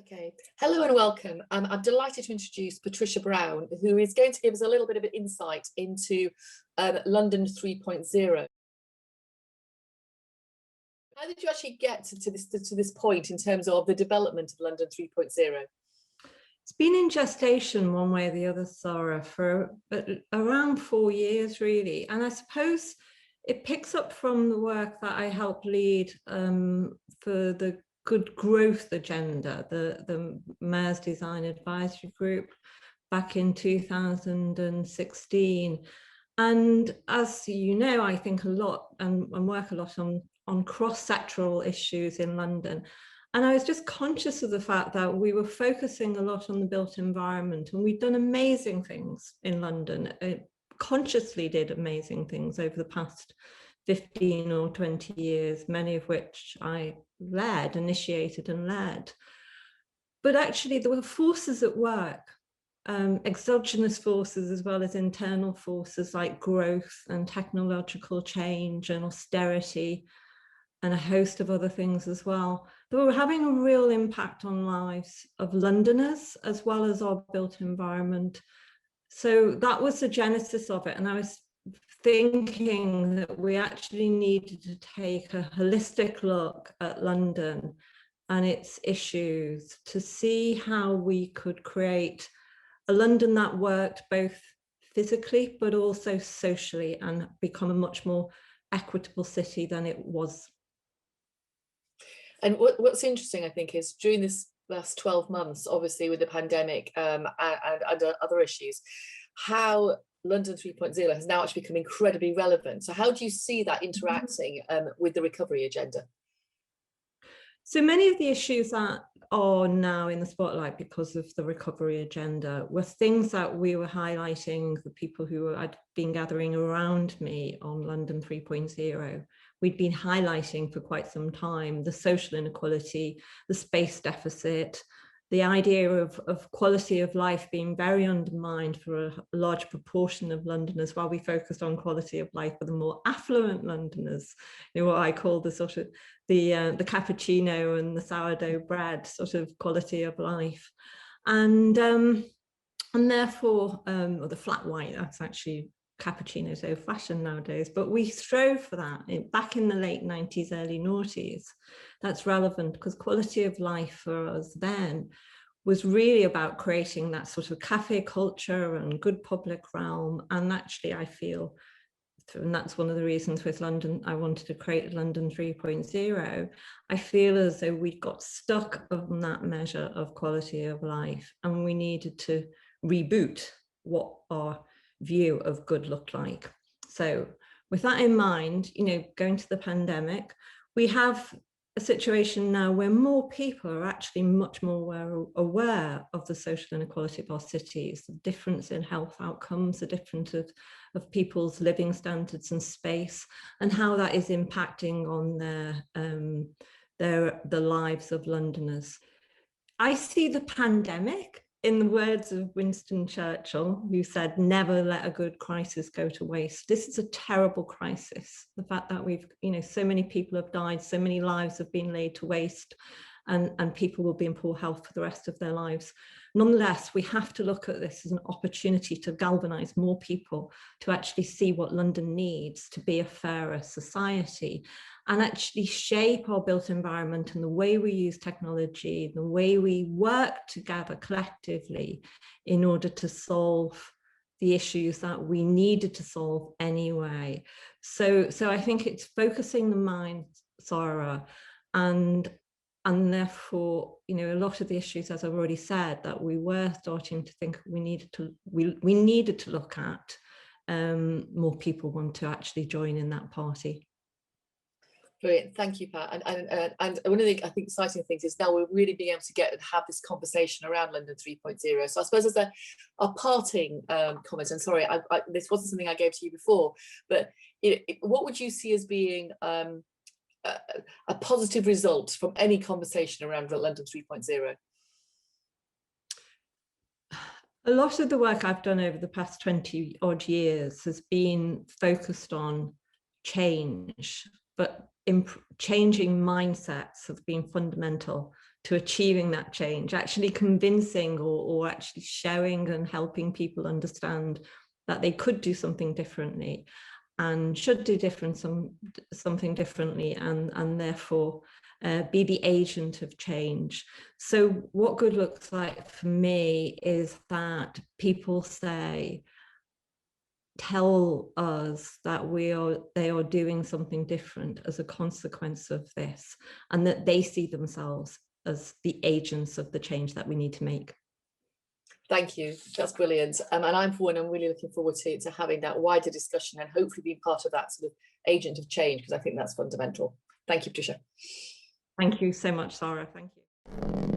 Okay, hello and welcome. I'm delighted to introduce Patricia Brown, who is going to give us a little bit of an insight into London 3.0. How did you actually get to this point in terms of the development of London 3.0? It's been in gestation one way or the other, Sara, for around 4 years, really. And I suppose it picks up from the work that I helped lead for the Good Growth Agenda, the Mayor's Design Advisory Group back in 2016. And as you know, I think a lot and work a lot on cross-sectoral issues in London. And I was just conscious of the fact that we were focusing a lot on the built environment, and we'd done amazing things in London, consciously did amazing things over the past 15 or 20 years, many of which I initiated and led. But actually there were forces at work, exogenous forces as well as internal forces like growth and technological change and austerity and a host of other things as well, that were having a real impact on lives of Londoners as well as our built environment. So that was the genesis of it. And I was thinking that we actually needed to take a holistic look at London and its issues to see how we could create a London that worked both physically but also socially and become a much more equitable city than it was. And what's interesting, I think, is during this last 12 months, obviously with the pandemic and other issues, how London 3.0 has now actually become incredibly relevant. So how do you see that interacting with the recovery agenda? So many of the issues that are now in the spotlight because of the recovery agenda were things that we were highlighting, the people who had been gathering around me on London 3.0. We'd been highlighting for quite some time: the social inequality, the space deficit, the idea of quality of life being very undermined for a large proportion of Londoners, while we focused on quality of life for the more affluent Londoners, what I call the sort of the cappuccino and the sourdough bread sort of quality of life. And therefore, or the flat white, that's actually cappuccino's old fashioned nowadays, but we strove for that back in the late 90s, early noughties. That's relevant because quality of life for us then was really about creating that sort of cafe culture and good public realm. And actually I feel, and that's one of the reasons with London, I wanted to create London 3.0, I feel as though we got stuck on that measure of quality of life and we needed to reboot what our view of good looked like. So with that in mind, going to the pandemic, we have a situation now where more people are actually much more aware of the social inequality of our cities, the difference in health outcomes, the difference of people's living standards and space, and how that is impacting on the lives of Londoners. I see the pandemic, in the words of Winston Churchill, who said, "Never let a good crisis go to waste." This is a terrible crisis. The fact that we've, so many people have died, so many lives have been laid to waste, and people will be in poor health for the rest of their lives. Nonetheless, we have to look at this as an opportunity to galvanise more people to actually see what London needs to be a fairer society, and actually shape our built environment and the way we use technology, the way we work together collectively in order to solve the issues that we needed to solve anyway. So I think it's focusing the mind, Sara, and therefore, a lot of the issues, as I've already said, that we were starting to think we needed to look at, more people want to actually join in that party. Brilliant, thank you, Pat. And one of the, I think, exciting things is now we're really being able to get and have this conversation around London 3.0. So I suppose as a parting comment, and sorry, this wasn't something I gave to you before, but what would you see as being a positive result from any conversation around London 3.0? A lot of the work I've done over the past 20 odd years has been focused on change, but changing mindsets have been fundamental to achieving that change, actually convincing or actually showing and helping people understand that they could do something differently and should do something differently, and therefore be the agent of change. So what good looks like for me is that people tell us that they are doing something different as a consequence of this, and that they see themselves as the agents of the change that we need to make. Thank you. That's brilliant. And I'm, for one, I'm really looking forward to having that wider discussion and hopefully being part of that sort of agent of change, because I think that's fundamental. Thank you, Patricia. Thank you so much, Sara. Thank you.